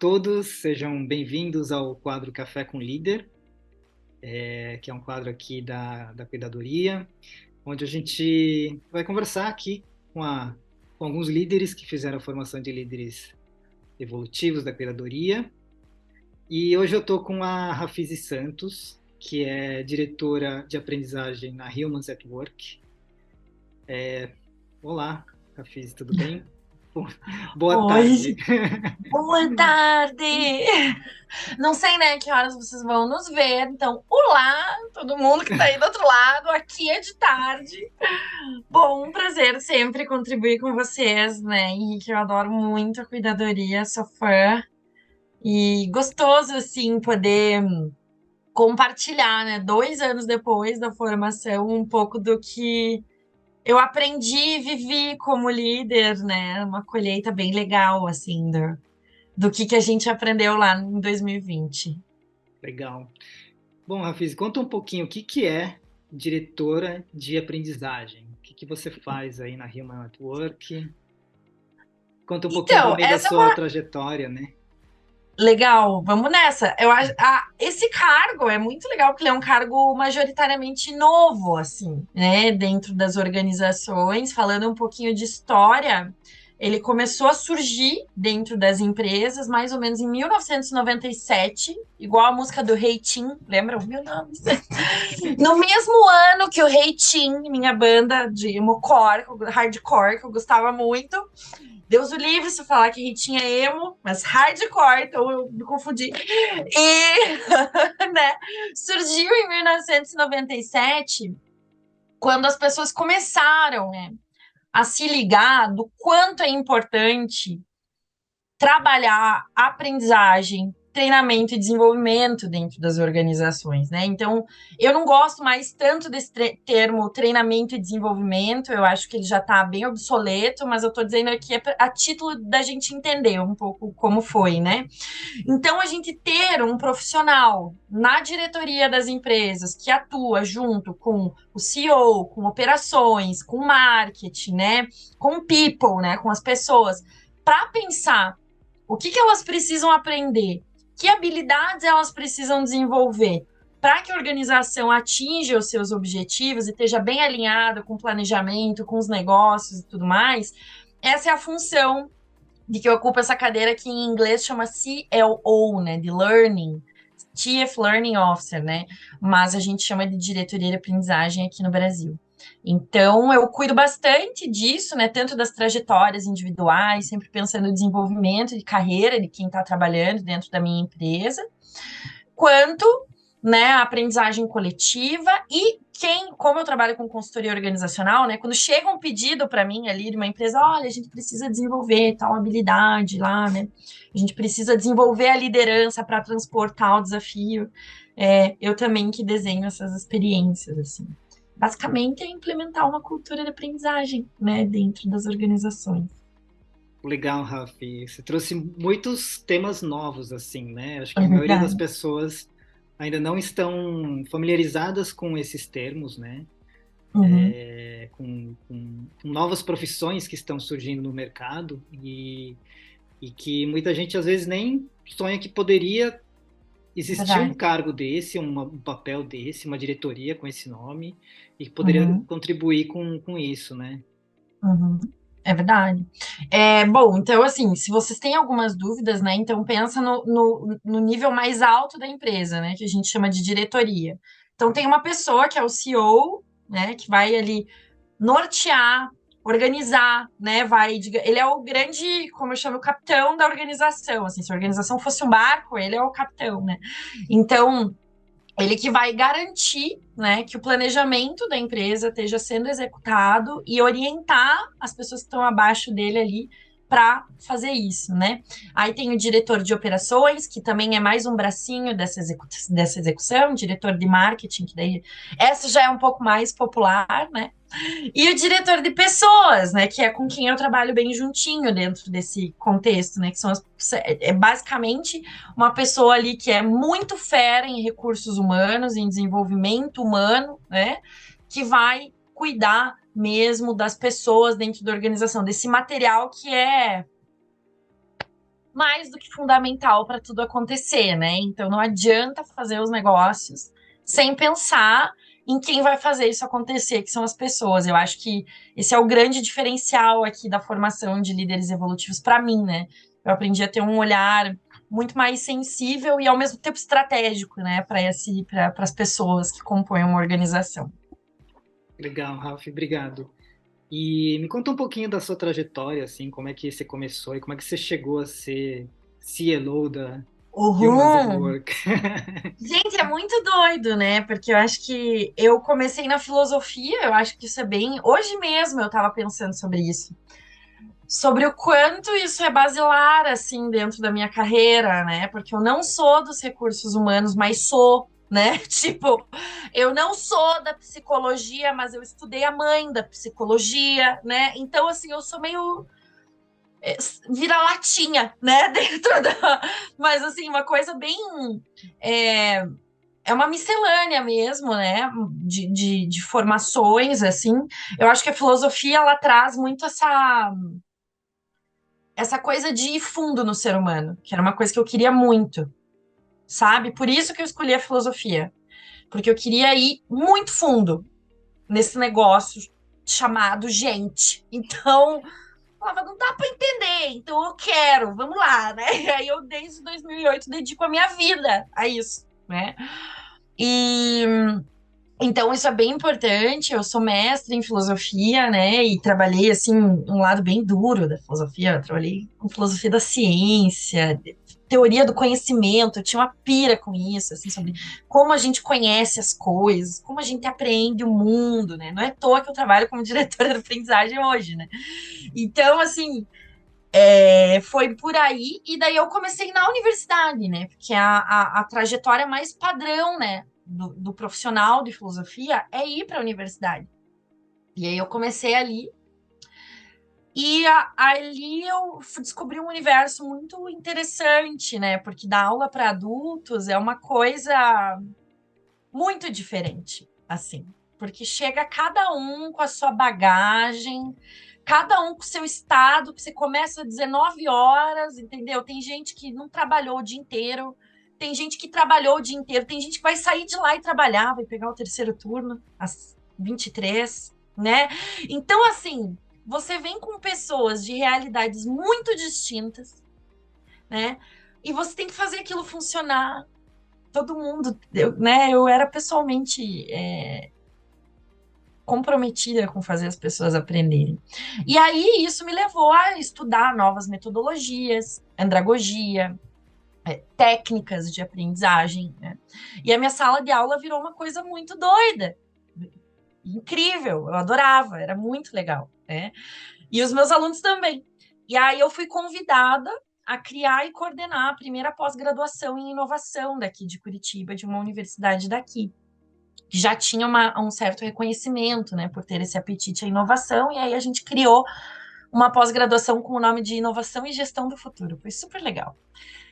todos, sejam bem-vindos ao quadro Café com Líder, que é um quadro aqui da Cuidadoria, onde a gente vai conversar aqui com alguns líderes que fizeram a formação de líderes evolutivos da Cuidadoria. E hoje eu estou com a Rafizi Santos, que é diretora de aprendizagem na Humans at Work. Olá, Rafizi, tudo bem? Boa tarde. Oi, boa tarde! Não sei, né, que horas vocês vão nos ver. Então, olá, todo mundo que tá aí do outro lado. Aqui é de tarde. Bom, um prazer sempre contribuir com vocês, né, Henrique? Eu adoro muito a cuidadoria, sou fã. E gostoso, assim, poder compartilhar, né, 2 anos depois da formação, um pouco do que eu aprendi e vivi como líder, né? Uma colheita bem legal, assim, do que a gente aprendeu lá em 2020. Legal. Bom, Rafiz, conta um pouquinho o que é diretora de aprendizagem. O que você faz aí na Human at Work? Conta um pouquinho Então, também da essa é sua uma trajetória, né? legal, vamos nessa. Esse cargo é muito legal porque ele é um cargo majoritariamente novo, assim, né, dentro das organizações. Falando um pouquinho de história, ele começou a surgir dentro das empresas mais ou menos em 1997, igual a música do Rei Tim, lembra? Meu nome. No mesmo ano que o Rei Tim, minha banda de emo-core, hardcore, que eu gostava muito. Deus o livre se eu falar que Rei Tim é emo, mas hardcore, então eu me confundi. E, né, surgiu em 1997, quando as pessoas começaram, né, a se ligar do quanto é importante trabalhar aprendizagem, treinamento e desenvolvimento dentro das organizações, né? Então, eu não gosto mais tanto desse termo treinamento e desenvolvimento, eu acho que ele já está bem obsoleto, mas eu estou dizendo aqui a título da gente entender um pouco como foi, né? Então, a gente ter um profissional na diretoria das empresas que atua junto com o CEO, com operações, com marketing, né? Com people, né? Com as pessoas, para pensar o que elas precisam aprender, que habilidades elas precisam desenvolver para que a organização atinja os seus objetivos e esteja bem alinhada com o planejamento, com os negócios e tudo mais. Essa é a função de que ocupa essa cadeira que em inglês chama CLO, né, de Learning, Chief Learning Officer, né? Mas a gente chama de diretoria de aprendizagem aqui no Brasil. Então, eu cuido bastante disso, né? Tanto das trajetórias individuais, sempre pensando no desenvolvimento de carreira de quem está trabalhando dentro da minha empresa, quanto, né, a aprendizagem coletiva e como eu trabalho com consultoria organizacional, né, quando chega um pedido para mim ali de uma empresa, olha, a gente precisa desenvolver tal habilidade lá, né, a gente precisa desenvolver a liderança para transportar o desafio, eu também que desenho essas experiências, assim. Basicamente é implementar uma cultura de aprendizagem, né, dentro das organizações. Legal, Rafi. Você trouxe muitos temas novos, assim, né? Acho que É a maioria das verdade. pessoas ainda não estão familiarizadas com esses termos, né? Uhum, Com novas profissões que estão surgindo no mercado e que muita gente às vezes nem sonha que poderia existir um verdade. cargo desse, um papel desse, uma diretoria com esse nome e que poderia Uhum. contribuir com isso, né? Uhum, é verdade. Bom, então, assim, se vocês têm algumas dúvidas, né, então pensa no nível mais alto da empresa, né, que a gente chama de diretoria. Então, tem uma pessoa que é o CEO, né, que vai ali nortear, organizar, né, ele é o grande, como eu chamo, o capitão da organização, assim, se a organização fosse um barco, ele é o capitão, né. Então, ele que vai garantir, né, que o planejamento da empresa esteja sendo executado e orientar as pessoas que estão abaixo dele ali para fazer isso, né? Aí tem o diretor de operações, que também é mais um bracinho dessa execução, diretor de marketing, que daí essa já é um pouco mais popular, né? E o diretor de pessoas, né, que é com quem eu trabalho bem juntinho dentro desse contexto, né, que são basicamente uma pessoa ali que é muito fera em recursos humanos, em desenvolvimento humano, né, que vai cuidar mesmo das pessoas dentro da organização, desse material que é mais do que fundamental para tudo acontecer, né? Então não adianta fazer os negócios sem pensar em quem vai fazer isso acontecer, que são as pessoas. Eu acho que esse é o grande diferencial aqui da formação de líderes evolutivos para mim, né? Eu aprendi a ter um olhar muito mais sensível e ao mesmo tempo estratégico, né, para as pessoas que compõem uma organização. Legal, Ralph, obrigado. E me conta um pouquinho da sua trajetória, assim, como é que você começou e como é que você chegou a ser CLO da Humans at Uhum. Work. Gente, é muito doido, né? Porque eu acho que eu comecei na filosofia, eu acho que isso é bem. Hoje mesmo eu estava pensando sobre isso, sobre o quanto isso é basilar, assim, dentro da minha carreira, né? Porque eu não sou dos recursos humanos, mas sou, né? Tipo, eu não sou da psicologia, mas eu estudei a mãe da psicologia, né? Então, assim, eu sou meio vira-latinha, né? Dentro da. Mas, assim, uma coisa bem. É, é uma miscelânea mesmo, né? De formações, assim. Eu acho que a filosofia, ela traz muito essa coisa de ir fundo no ser humano, que era uma coisa que eu queria muito, sabe? Por isso que eu escolhi a filosofia, porque eu queria ir muito fundo nesse negócio chamado gente. Então, eu falava, não dá para entender, então eu quero, vamos lá, né? E aí eu, desde 2008, dedico a minha vida a isso, né? E então, isso é bem importante. Eu sou mestre em filosofia, né? E trabalhei, assim, um lado bem duro da filosofia. Eu trabalhei com filosofia da ciência, teoria do conhecimento. Eu tinha uma pira com isso, assim, sobre como a gente conhece as coisas, como a gente aprende o mundo, né? Não é à toa que eu trabalho como diretora de aprendizagem hoje, né? Então, assim, foi por aí. E daí eu comecei na universidade, né? Porque a trajetória mais padrão, né? Do profissional de filosofia é ir para a universidade. E aí eu comecei ali. E ali eu descobri um universo muito interessante, né? Porque dar aula para adultos é uma coisa muito diferente, assim. Porque chega cada um com a sua bagagem, cada um com o seu estado, que você começa às 19 horas, entendeu? Tem gente que não trabalhou o dia inteiro, tem gente que trabalhou o dia inteiro, tem gente que vai sair de lá e trabalhar, vai pegar o terceiro turno às 23, né? Então, assim, você vem com pessoas de realidades muito distintas, né? E você tem que fazer aquilo funcionar. Todo mundo, né? Eu era pessoalmente comprometida com fazer as pessoas aprenderem. E aí isso me levou a estudar novas metodologias, andragogia, técnicas de aprendizagem, né? E a minha sala de aula virou uma coisa muito doida, incrível, eu adorava, era muito legal, né? E os meus alunos também. E aí eu fui convidada a criar e coordenar a primeira pós-graduação em inovação daqui de Curitiba, de uma universidade daqui, que já tinha um certo reconhecimento, né, por ter esse apetite à inovação, e aí a gente criou uma pós-graduação com o nome de Inovação e Gestão do Futuro. Foi super legal.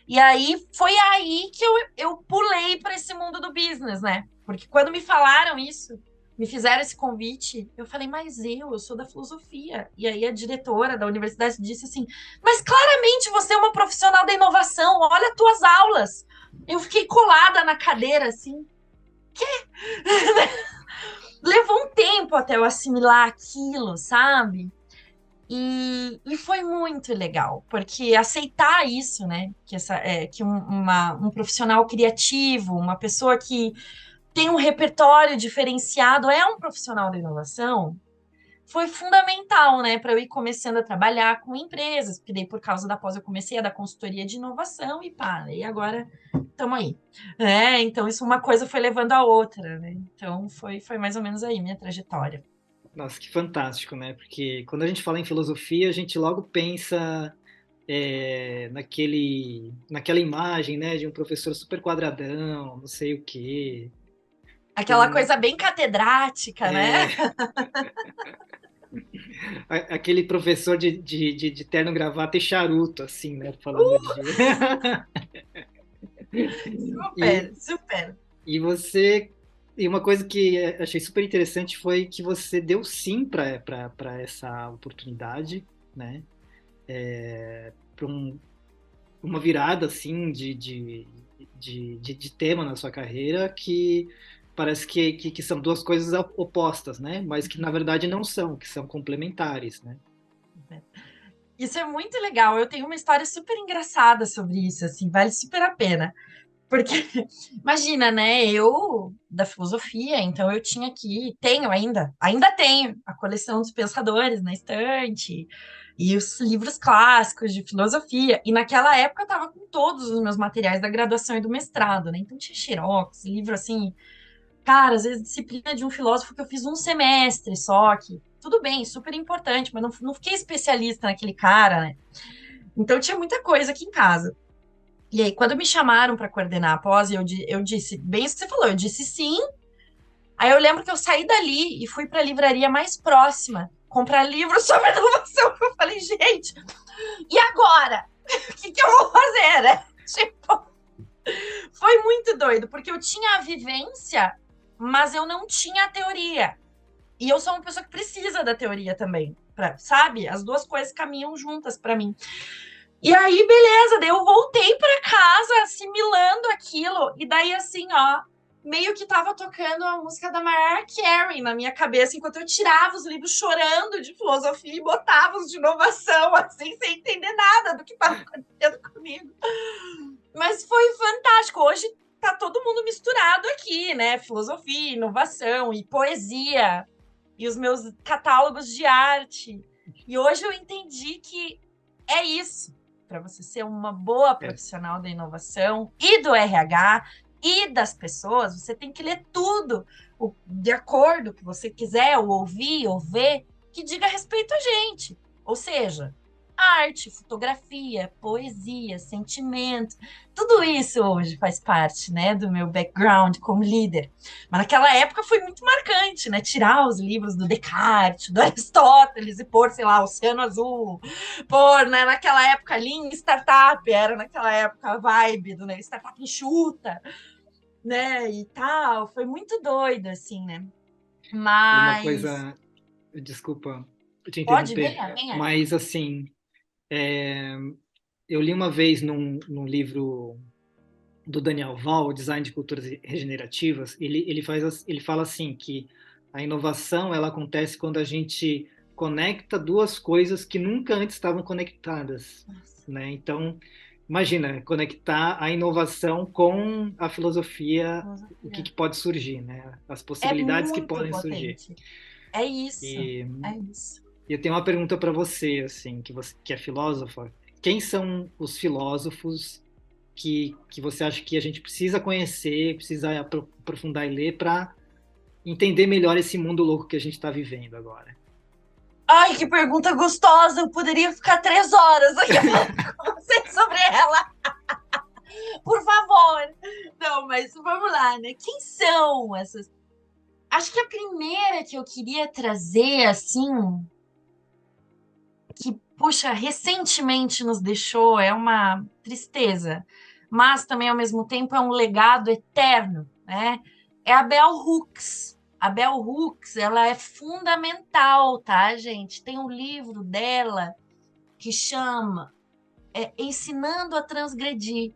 E aí foi aí que eu pulei para esse mundo do business, né? Porque quando me falaram isso, me fizeram esse convite, eu falei, mas eu sou da filosofia. E aí a diretora da universidade disse assim: mas claramente você é uma profissional da inovação, olha as tuas aulas. Eu fiquei colada na cadeira assim. Levou um tempo até eu assimilar aquilo, sabe? E foi muito legal, porque aceitar isso, né? Que um profissional criativo, uma pessoa que tem um repertório diferenciado, é um profissional da inovação, foi fundamental, né? Para eu ir começando a trabalhar com empresas, porque daí, por causa da pós, eu comecei a dar consultoria de inovação e pá, e agora estamos aí. Então, isso uma coisa foi levando a outra, né? Então, foi mais ou menos aí minha trajetória. Nossa, que fantástico, né? Porque quando a gente fala em filosofia, a gente logo pensa naquela imagem, né, de um professor super quadradão, não sei o quê. Aquela Com, coisa bem catedrática, né? é, aquele professor de terno, gravata e charuto, assim, né? Falando de. E, Super, super. e você. E uma coisa que achei super interessante foi que você deu sim para essa oportunidade, né? Para uma virada assim de tema na sua carreira que parece que são duas coisas opostas, né? Mas que na verdade não são, que são complementares, né? Isso é muito legal. Eu tenho uma história super engraçada sobre isso, assim, vale super a pena. Porque, imagina, né? Eu, da filosofia, então eu tinha aqui, tenho ainda tenho a coleção dos pensadores na estante, e os livros clássicos de filosofia. E naquela época eu estava com todos os meus materiais da graduação e do mestrado, né? Então tinha xerox, livro assim, cara, às vezes disciplina de um filósofo que eu fiz um semestre só, que tudo bem, super importante, mas não fiquei especialista naquele cara, né? Então tinha muita coisa aqui em casa. E aí, quando me chamaram para coordenar a pós, eu disse, bem isso que você falou, eu disse sim. Aí eu lembro que eu saí dali e fui para a livraria mais próxima comprar livros sobre inovação. Eu falei, gente, e agora? O que eu vou fazer, né? Tipo, foi muito doido, porque eu tinha a vivência, mas eu não tinha a teoria. E eu sou uma pessoa que precisa da teoria também, sabe? As duas coisas caminham juntas para mim. E aí, beleza, daí eu voltei para casa assimilando aquilo, e daí assim, ó, meio que tava tocando a música da Mariah Carey na minha cabeça, enquanto eu tirava os livros chorando de filosofia e botava os de inovação, assim, sem entender nada do que tava acontecendo comigo. Mas foi fantástico. Hoje tá todo mundo misturado aqui, né? Filosofia, inovação e poesia, e os meus catálogos de arte. E hoje eu entendi que é isso. Para você ser uma boa É. profissional da inovação e do RH e das pessoas, você tem que ler tudo de acordo com o que você quiser, ou ouvir, ou ver, que diga respeito a gente. Ou seja, arte, fotografia, poesia, sentimento, tudo isso hoje faz parte, né, do meu background como líder. Mas naquela época foi muito marcante, né, tirar os livros do Descartes, do Aristóteles e pôr, sei lá, Oceano Azul, pôr, né, naquela época Lean Startup, era naquela época a vibe do, né, startup enxuta, né, e tal, foi muito doido, assim, né, E uma mas coisa, desculpa te pode, interromper, venha, venha. mas assim, é, eu li uma vez num livro do Daniel Val, Design de Culturas Regenerativas, ele fala assim que a inovação ela acontece quando a gente conecta duas coisas que nunca antes estavam conectadas, né? Então, imagina, conectar a inovação com a filosofia, o que pode surgir, né? As É possibilidades que muito podem surgir. potente. É isso, E é isso. eu tenho uma pergunta para você, assim, que é filósofa. Quem são os filósofos que você acha que a gente precisa conhecer, precisa aprofundar e ler para entender melhor esse mundo louco que a gente está vivendo agora? Ai, que pergunta gostosa! Eu poderia ficar 3 horas aqui falando com você sobre ela, por favor. Não, mas vamos lá, né? Quem são essas? Acho que a primeira que eu queria trazer, assim, que, puxa, recentemente nos deixou, é uma tristeza, mas também ao mesmo tempo é um legado eterno, né? É a Bell Hooks. A Bell Hooks, ela é fundamental, tá, gente? Tem um livro dela que chama Ensinando a Transgredir.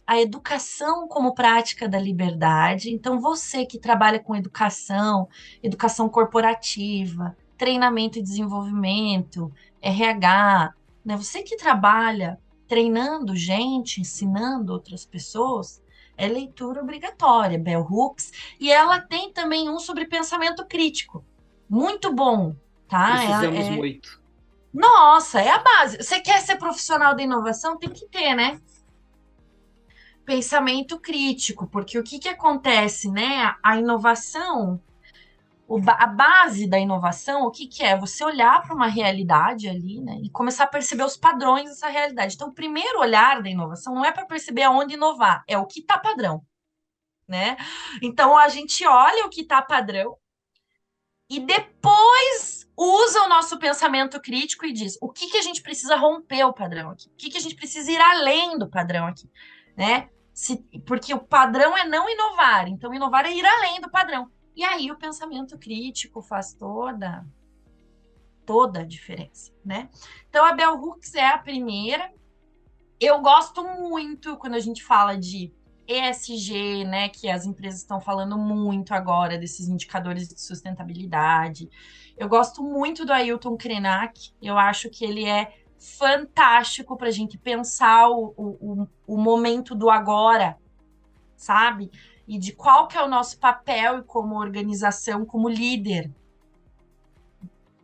A educação como prática da liberdade. Então, você que trabalha com educação, educação corporativa, treinamento e desenvolvimento, RH, né? Você que trabalha treinando gente, ensinando outras pessoas, é leitura obrigatória, Bell Hooks, e ela tem também um sobre pensamento crítico. Muito bom, tá? Precisamos muito. Nossa, é a base. Você quer ser profissional da inovação? Tem que ter, né? Pensamento crítico, porque o que que acontece, né? A inovação, a base da inovação, o que que é? Você olhar para uma realidade ali, né? E começar a perceber os padrões dessa realidade. Então, o primeiro olhar da inovação não é para perceber aonde inovar, é o que está padrão, né? Então, a gente olha o que está padrão e depois usa o nosso pensamento crítico e diz o que que a gente precisa romper o padrão aqui, o que que a gente precisa ir além do padrão aqui, né? Porque o padrão é não inovar, então inovar é ir além do padrão. E aí o pensamento crítico faz toda a diferença, né? Então a Bell Hooks é a primeira. Eu gosto muito quando a gente fala de ESG, né, que as empresas estão falando muito agora desses indicadores de sustentabilidade. Eu gosto muito do Ailton Krenak, eu acho que ele é fantástico para a gente pensar o momento do agora, sabe? E de qual que é o nosso papel como organização, como líder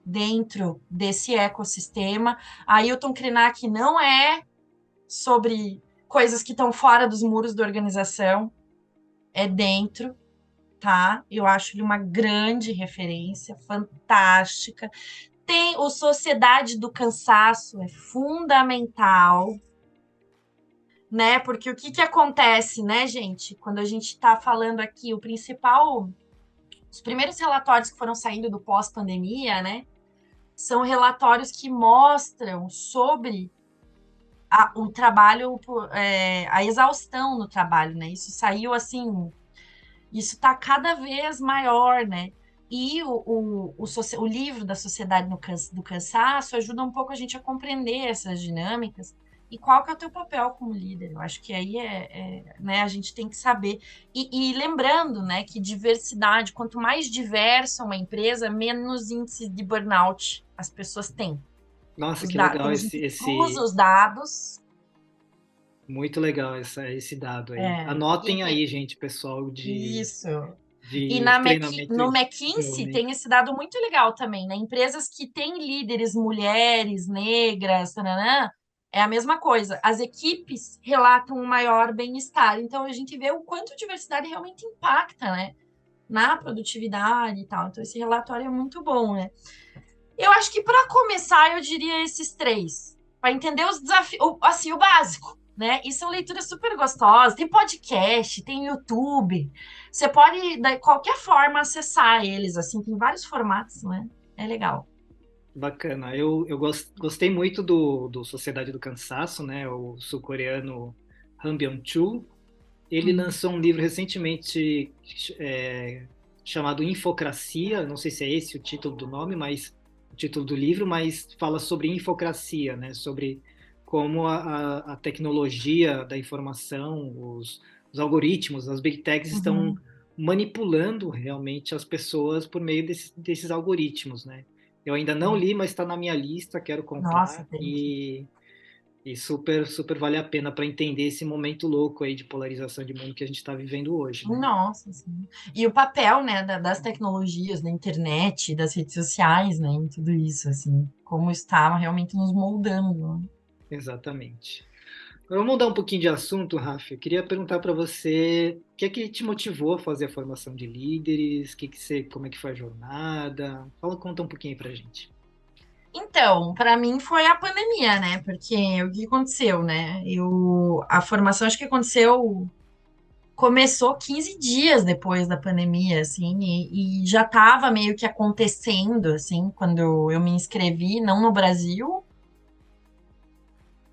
dentro desse ecossistema. Ailton Krenak não é sobre coisas que estão fora dos muros da organização, é dentro, tá? Eu acho ele uma grande referência, fantástica. Tem o Sociedade do Cansaço, é fundamental, né? Porque o que que acontece, né, gente? Quando a gente está falando aqui, o principal, os primeiros relatórios que foram saindo do pós-pandemia, né, são relatórios que mostram sobre o trabalho, a exaustão no trabalho, né? Isso saiu assim, isso está cada vez maior, né? E o livro da Sociedade do Cansaço ajuda um pouco a gente a compreender essas dinâmicas e qual que é o teu papel como líder. Eu acho que aí né, a gente tem que saber. E lembrando, né, que diversidade, quanto mais diversa uma empresa, menos índice de burnout as pessoas têm. Nossa, que legal Quando a gente cruza os dados, muito legal esse dado aí. é, Anotem aí, gente, pessoal isso. E de treinamento No e McKinsey desenvolvimento. tem esse dado muito legal também, né? Empresas que têm líderes mulheres, negras, tananã, é a mesma coisa. As equipes relatam um maior bem-estar. Então a gente vê o quanto a diversidade realmente impacta, né? Na produtividade e tal. Então esse relatório é muito bom, né? Eu acho que para começar, eu diria esses três, para entender os desafios, assim, o básico, né? E são leituras super gostosas. Tem podcast, tem YouTube. Você pode, de qualquer forma, acessar eles, assim, tem vários formatos, né? É legal. Bacana. Gostei muito do Sociedade do Cansaço, né? O sul-coreano Han Byung-chul. Ele Hum. lançou um livro recentemente chamado Infocracia. Não sei se é esse o título do nome, mas o título do livro, mas fala sobre infocracia, né? Sobre como a tecnologia da informação, os algoritmos, as big techs estão Uhum. manipulando realmente as pessoas por meio desses algoritmos, né? Eu ainda não li, mas está na minha lista, quero Nossa, comprar tem que. e super vale a pena para entender esse momento louco aí de polarização de mundo que a gente está vivendo hoje, né? Nossa, sim. E o papel, né, das tecnologias, da internet, das redes sociais, né, em tudo isso, assim, como está realmente nos moldando, né? Exatamente. Agora, vamos mudar um pouquinho de assunto, Rafa. Eu queria perguntar para você o que é que te motivou a fazer a formação de líderes, como é que foi a jornada? Conta um pouquinho aí pra gente. Então, para mim foi a pandemia, né? Porque o que aconteceu, né? A formação acho que começou 15 dias depois da pandemia, assim, e já estava meio que acontecendo, assim, quando eu me inscrevi, não no Brasil,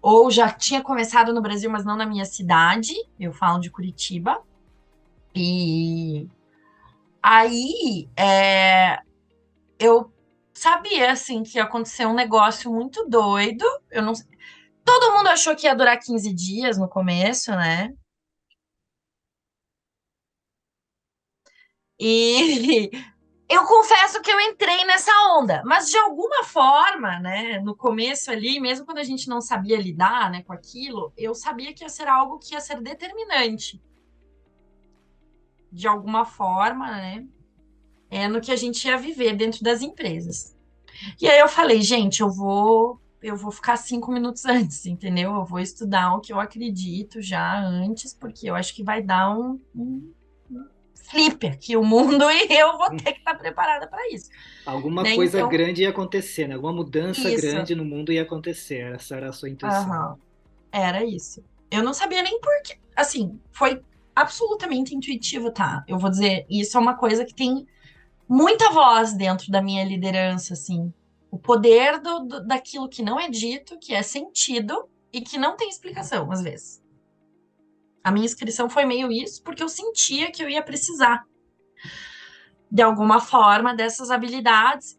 ou já tinha começado no Brasil, mas não na minha cidade. Eu falo de Curitiba. E aí, eu sabia, assim, que ia acontecer um negócio muito doido. Eu não Todo mundo achou que ia durar 15 dias no começo, né? E eu confesso que eu entrei nessa onda, mas de alguma forma, né, no começo ali, mesmo quando a gente não sabia lidar, né, com aquilo, eu sabia que ia ser algo que ia ser determinante, de alguma forma, né, no que a gente ia viver dentro das empresas. E aí eu falei, gente, eu vou ficar 5 minutos antes, entendeu? Eu vou estudar o que eu acredito já antes, porque eu acho que vai dar um flip aqui o mundo e eu vou ter que estar preparada para isso, Alguma né? coisa Então, grande ia acontecer, né? Alguma mudança isso, grande no mundo ia acontecer. Essa era a sua intuição. aham, era isso. Eu não sabia nem por quê, assim, foi absolutamente intuitivo, tá? Eu vou dizer, isso é uma coisa que tem muita voz dentro da minha liderança, assim. O poder daquilo que não é dito, que é sentido e que não tem explicação, às vezes. A minha inscrição foi meio isso, porque eu sentia que eu ia precisar de alguma forma dessas habilidades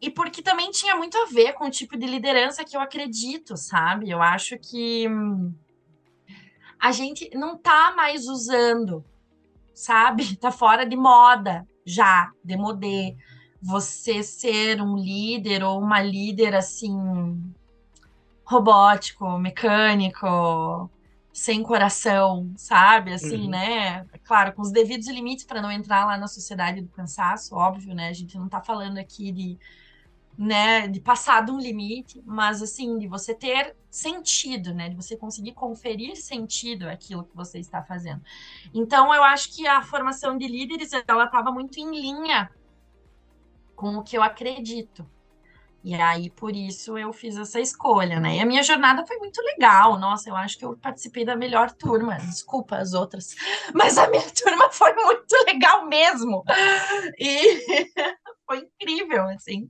E porque também tinha muito a ver com o tipo de liderança que eu acredito, sabe? Eu acho que a gente não tá mais usando, sabe? Tá fora de moda já, de modê. Você ser um líder ou uma líder assim, robótico, mecânico, sem coração, sabe? Assim, Uhum. né? Claro, com os devidos limites para não entrar lá na sociedade do cansaço, óbvio, né? A gente não tá falando aqui de, né, de passar de um limite, mas assim, de você ter sentido, né? De você conseguir conferir sentido àquilo que você está fazendo. Então, eu acho que a formação de líderes, ela estava muito em linha com o que eu acredito. E aí, por isso, eu fiz essa escolha, né? E a minha jornada foi muito legal. Nossa, eu acho que eu participei da melhor turma. Desculpa as outras, mas a minha turma foi muito legal mesmo. E foi incrível, assim.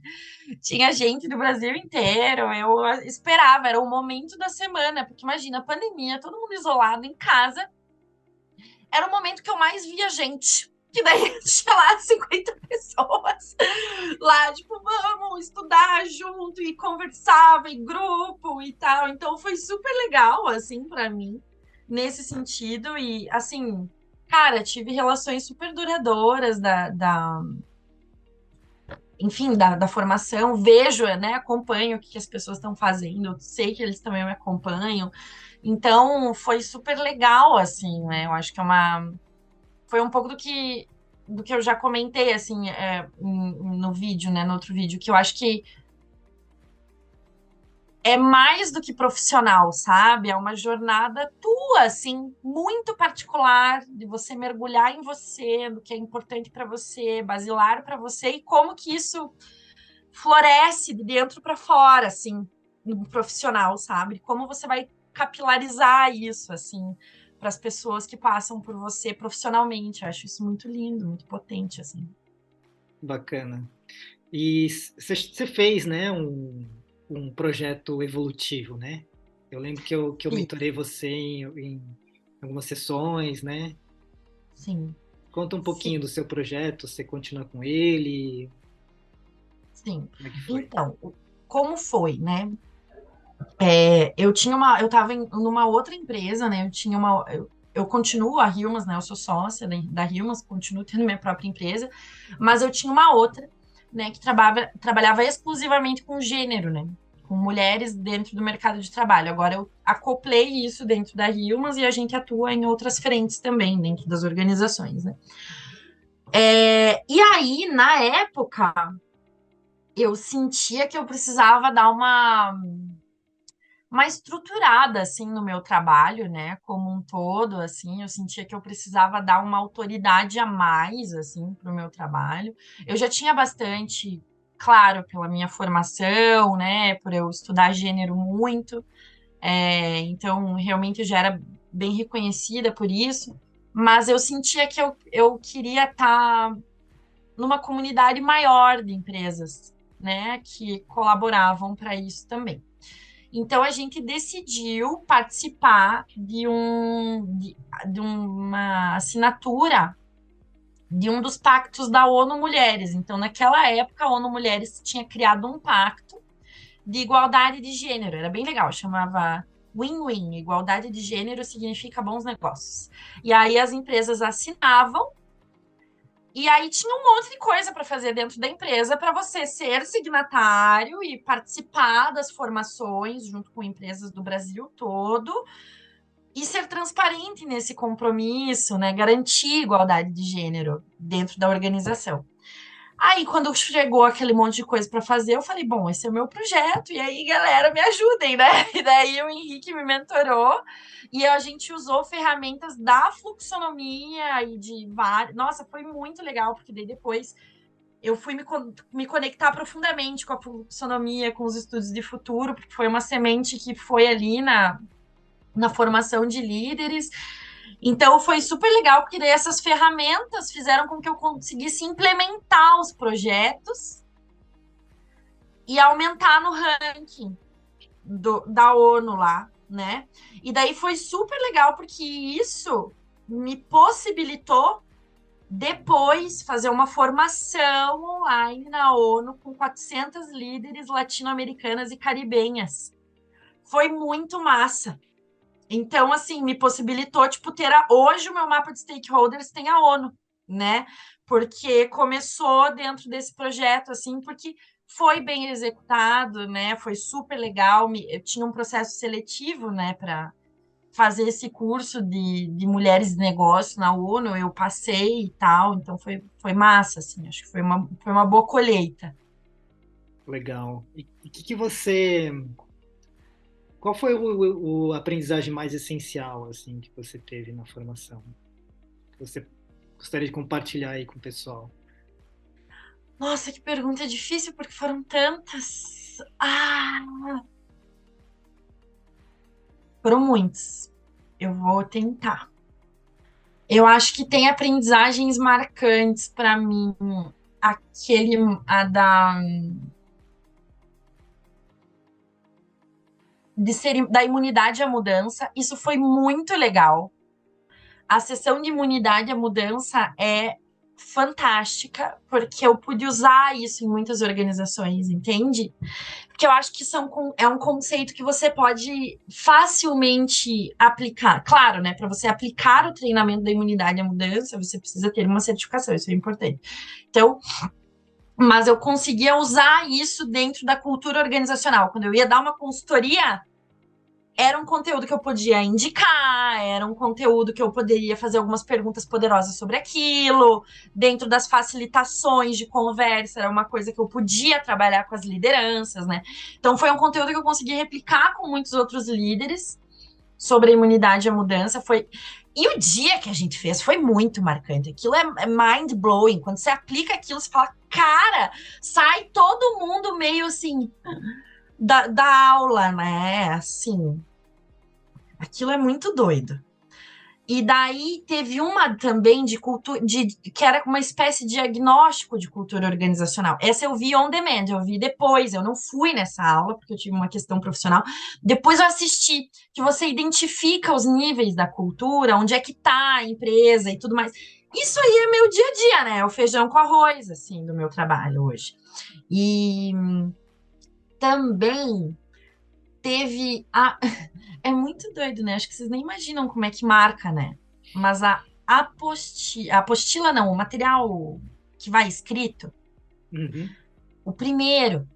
Tinha gente do Brasil inteiro. Eu esperava, era o momento da semana, porque imagina, a pandemia, todo mundo isolado em casa. Era o momento que eu mais via gente. Que daí tinha lá 50 pessoas lá, tipo, vamos estudar junto e conversava em grupo e tal. Então foi super legal, assim, para mim, nesse sentido. E, assim, cara, tive relações super duradouras enfim, da formação. Vejo, né, acompanho o que as pessoas estão fazendo, sei que eles também me acompanham. Então foi super legal, assim, né? Eu acho que foi um pouco do que eu já comentei, assim, no vídeo, né, no outro vídeo, que eu acho que é mais do que profissional, sabe? É uma jornada tua, assim, muito particular, de você mergulhar em você, do que é importante para você, basilar para você, e como que isso floresce de dentro para fora, assim, no profissional, sabe? Como você vai capilarizar isso, assim, para as pessoas que passam por você profissionalmente. Eu acho isso muito lindo, muito potente, assim. Bacana. E você fez, né, um projeto evolutivo, né? Eu lembro que eu Sim, mentorei você em algumas sessões, né? sim, Conta um sim, pouquinho do seu projeto, você continua com ele, sim. como é que foi? Então, como foi, né? Eu estava numa outra empresa, né? Eu continuo a Hilmas, né? Eu sou sócia da Hilmas, continuo tendo minha própria empresa, mas eu tinha uma outra, né? Que trabalhava exclusivamente com gênero, né? Com mulheres dentro do mercado de trabalho. Agora eu acoplei isso dentro da Hilmas e a gente atua em outras frentes também, dentro das organizações, né? E aí, na época, eu sentia que eu precisava dar uma estruturada assim no meu trabalho, né, como um todo, assim, eu sentia que eu precisava dar uma autoridade a mais assim para o meu trabalho. Eu já tinha bastante, claro, pela minha formação, né, por eu estudar gênero muito, então realmente eu já era bem reconhecida por isso, mas eu sentia que eu queria estar numa comunidade maior de empresas, né, que colaboravam para isso também. Então a gente decidiu participar de uma assinatura de um dos pactos da ONU Mulheres. Então, naquela época, a ONU Mulheres tinha criado um pacto de igualdade de gênero. Era bem legal, chamava Win-Win. Igualdade de gênero significa bons negócios. E aí as empresas assinavam e aí tinha um monte de coisa para fazer dentro da empresa para você ser signatário e participar das formações junto com empresas do Brasil todo e ser transparente nesse compromisso, né? Garantir igualdade de gênero dentro da organização. Aí, quando chegou aquele monte de coisa para fazer, eu falei: bom, esse é o meu projeto, e aí, galera, me ajudem, né? E daí o Henrique me mentorou e a gente usou ferramentas da fluxonomia e de vários. Nossa, foi muito legal, porque daí depois eu fui me conectar profundamente com a fluxonomia, com os estudos de futuro, porque foi uma semente que foi ali na formação de líderes. Então foi super legal, porque daí essas ferramentas fizeram com que eu conseguisse implementar os projetos e aumentar no ranking da ONU lá, né? E daí foi super legal, porque isso me possibilitou Depois, fazer uma formação online na ONU com 400 líderes latino-americanas e caribenhas. Foi muito massa. Então, assim, me possibilitou, tipo, hoje o meu mapa de stakeholders tem a ONU, né? Porque começou dentro desse projeto, assim, porque foi bem executado, né? Foi super legal. Eu tinha um processo seletivo, né, para fazer esse curso de mulheres de negócio na ONU, eu passei e tal, então foi massa, assim, acho que foi uma boa colheita. Legal. E o que você. Qual foi o aprendizagem mais essencial, assim, que você teve na formação? Que você gostaria de compartilhar aí com o pessoal? Nossa, que pergunta difícil, porque foram tantas. Foram muitos. Eu vou tentar. Eu acho que tem aprendizagens marcantes para mim. Aquele, a da, da imunidade à mudança. Isso foi muito legal. A sessão de imunidade à mudança é fantástica, porque eu pude usar isso em muitas organizações, entende? Porque eu acho que é um conceito que você pode facilmente aplicar. Claro, né? Para você aplicar o treinamento da imunidade à mudança, você precisa ter uma certificação, isso é importante. Então, mas eu conseguia usar isso dentro da cultura organizacional. Quando eu ia dar uma consultoria, era um conteúdo que eu podia indicar, era um conteúdo que eu poderia fazer algumas perguntas poderosas sobre aquilo, dentro das facilitações de conversa, era uma coisa que eu podia trabalhar com as lideranças, né? Então foi um conteúdo que eu consegui replicar com muitos outros líderes sobre a imunidade à mudança. E o dia que a gente fez foi muito marcante. Aquilo é mind blowing. Quando você aplica aquilo, você fala, cara, sai todo mundo meio assim da aula, né? Assim, aquilo é muito doido. E daí teve uma também de cultura, que era uma espécie de diagnóstico de cultura organizacional. Essa eu vi on demand, eu vi depois, eu não fui nessa aula, porque eu tive uma questão profissional. Depois eu assisti, que você identifica os níveis da cultura, onde é que tá a empresa e tudo mais. Isso aí é meu dia a dia, né? É o feijão com arroz, assim, do meu trabalho hoje. E também teve a. É muito doido, né? Acho que vocês nem imaginam como é que marca, né? Mas a apostila não, o material que vai escrito, Uhum. o primeiro,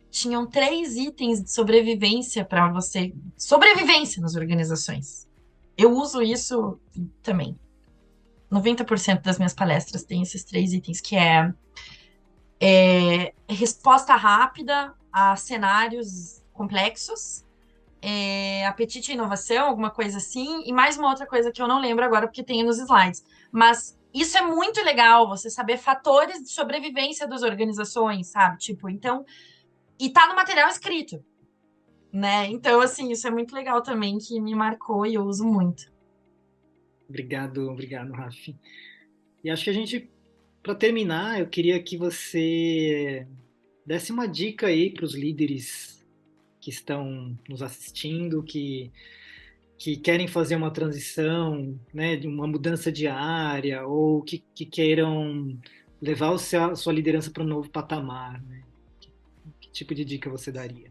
tinham 3 itens de sobrevivência para você. Sobrevivência nas organizações. Eu uso isso também. 90% das minhas palestras tem esses 3 itens, que é resposta rápida a cenários complexos, apetite e inovação, alguma coisa assim, e mais uma outra coisa que eu não lembro agora porque tem nos slides. Mas isso é muito legal, você saber fatores de sobrevivência das organizações, sabe? Tipo, então, e tá no material escrito, né? Então, assim, isso é muito legal também, que me marcou e eu uso muito. Obrigado, obrigado, Rafi. E acho que a gente, para terminar, eu queria que você desse uma dica aí para os líderes que estão nos assistindo, que querem fazer uma transição, né, de uma mudança de área, ou que queiram levar a sua liderança para um novo patamar, né? Que tipo de dica você daria?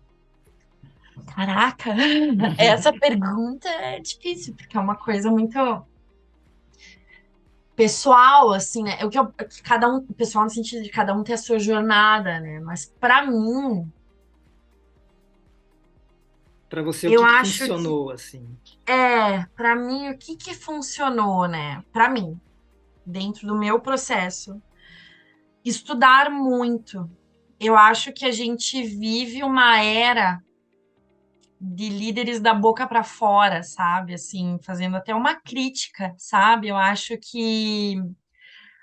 Caraca, essa pergunta é difícil, porque é uma coisa muito pessoal, assim, né? Que cada um, pessoal no sentido de cada um ter a sua jornada, né? Mas para mim, Para você, o eu que acho que funcionou assim? para mim, o que que funcionou, né? Para mim, dentro do meu processo, estudar muito. Eu acho que a gente vive uma era de líderes da boca para fora, sabe? Assim, fazendo até uma crítica, sabe? Eu acho que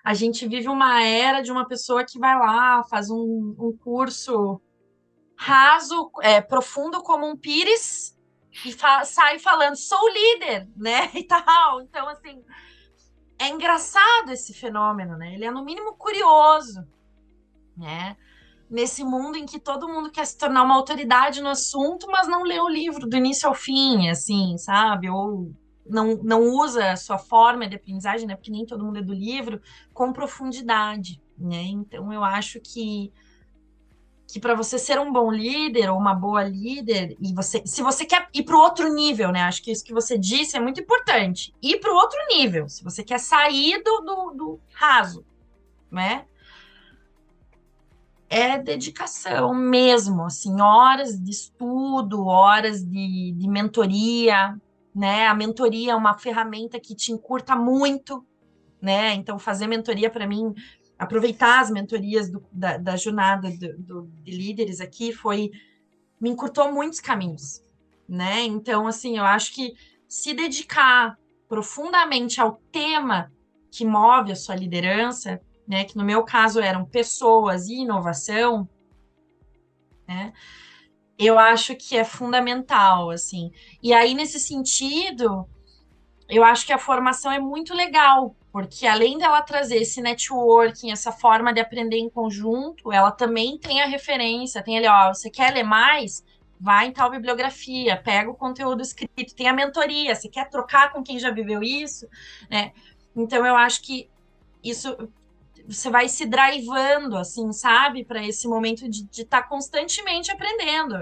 a gente vive uma era de uma pessoa que vai lá, faz um curso raso, profundo como um pires e sai falando, sou líder, né? E tal. Então, assim, é engraçado esse fenômeno, né? Ele é, no mínimo, curioso, né? Nesse mundo em que todo mundo quer se tornar uma autoridade no assunto, mas não lê o livro do início ao fim, assim, sabe? Ou não usa a sua forma de aprendizagem, né? Porque nem todo mundo é do livro, com profundidade, né? Então, eu acho que para você ser um bom líder ou uma boa líder, e você, se você quer ir para o outro nível, né? Acho que isso que você disse é muito importante. Ir para o outro nível, se você quer sair do raso, né? É dedicação mesmo, assim, horas de estudo, horas de mentoria, né? A mentoria é uma ferramenta que te encurta muito, né? Então, fazer mentoria para mim, aproveitar as mentorias da jornada de líderes aqui me encurtou muitos caminhos, né? Então, assim, eu acho que se dedicar profundamente ao tema que move a sua liderança, né? Que no meu caso eram pessoas e inovação, né? Eu acho que é fundamental, assim. E aí, nesse sentido, eu acho que a formação é muito legal, porque além dela trazer esse networking, essa forma de aprender em conjunto, ela também tem a referência, tem ali, ó, você quer ler mais? Vai em tal bibliografia, pega o conteúdo escrito, tem a mentoria, você quer trocar com quem já viveu isso, né? Então eu acho que isso você vai se drivando, assim, sabe, para esse momento de estar constantemente aprendendo.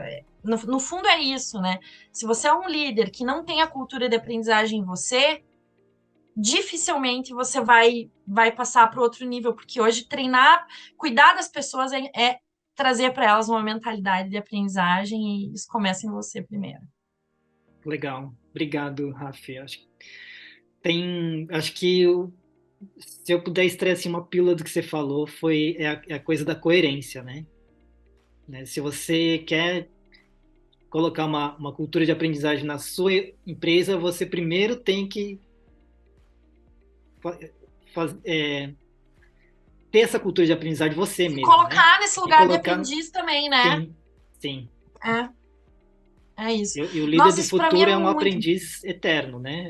No fundo é isso, né? Se você é um líder que não tem a cultura de aprendizagem em você, dificilmente você vai passar para outro nível, porque hoje treinar, cuidar das pessoas é trazer para elas uma mentalidade de aprendizagem e isso começa em você primeiro. Legal. Obrigado, Rafi. Acho que se eu puder extrair assim, uma pílula do que você falou, é a coisa da coerência, né? Se você quer colocar uma cultura de aprendizagem na sua empresa, você primeiro tem que fa- é, ter essa cultura de aprendizagem você Se mesmo, né? colocar nesse E lugar de colocar, aprendiz também, né? sim, sim. É, é isso. E o líder Nossa, do isso para mim é futuro é um muito. aprendiz eterno, né?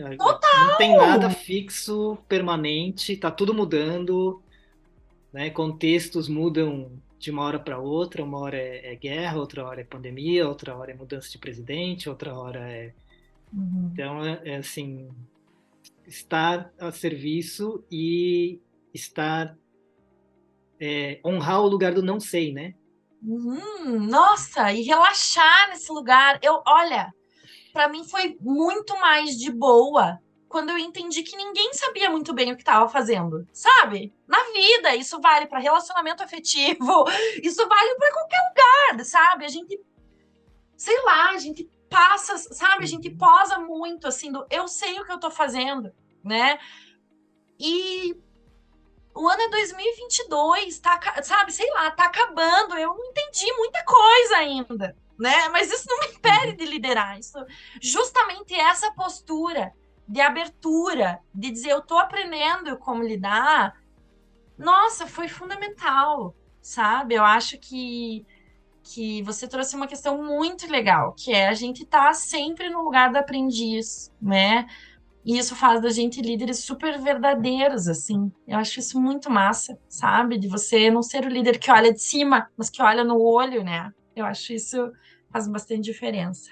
Não tem nada Total! fixo, permanente, tá tudo mudando, né? Contextos mudam de uma hora para outra. Uma hora é guerra, outra hora é pandemia, outra hora é mudança de presidente, outra hora é. Uhum. Então, é assim, estar a serviço e estar honrar o lugar do não sei, né? Nossa, e relaxar nesse lugar. Olha, para mim foi muito mais de boa quando eu entendi que ninguém sabia muito bem o que estava fazendo, sabe? Na vida, isso vale para relacionamento afetivo, isso vale para qualquer lugar, sabe? A gente, sei lá, a gente passa, sabe? A gente Uhum. posa muito assim do eu sei o que eu tô fazendo, né? E o ano é 2022, tá, sabe, sei lá, tá acabando. Eu não entendi muita coisa ainda, né? Mas isso não me impede Uhum. de liderar. Isso, justamente essa postura de abertura, de dizer eu tô aprendendo como lidar, nossa, foi fundamental, sabe? Eu acho que você trouxe uma questão muito legal, que é a gente tá sempre no lugar do aprendiz, né? E isso faz da gente líderes super verdadeiros, assim. Eu acho isso muito massa, sabe? De você não ser o líder que olha de cima, mas que olha no olho, né? Eu acho isso faz bastante diferença.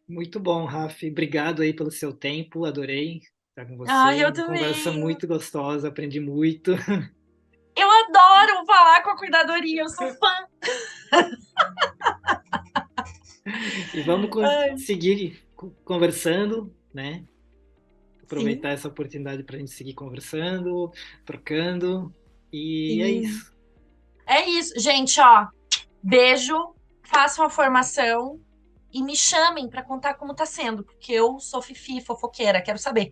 Muito bom, Rafi. Obrigado aí pelo seu tempo. Adorei estar com Ai, você. eu Uma conversa também. muito gostosa. Aprendi muito. Eu adoro falar com a cuidadoria, eu sou fã. E vamos Ai, seguir conversando, né? Aproveitar sim, essa oportunidade para a gente seguir conversando, trocando. E é sim. isso. É isso, gente, ó. Beijo, façam a formação e me chamem para contar como tá sendo, porque eu sou fifi, fofoqueira, quero saber.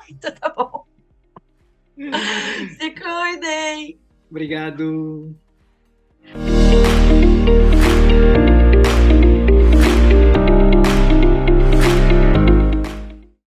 Então tá bom. Se cuidem! Obrigado.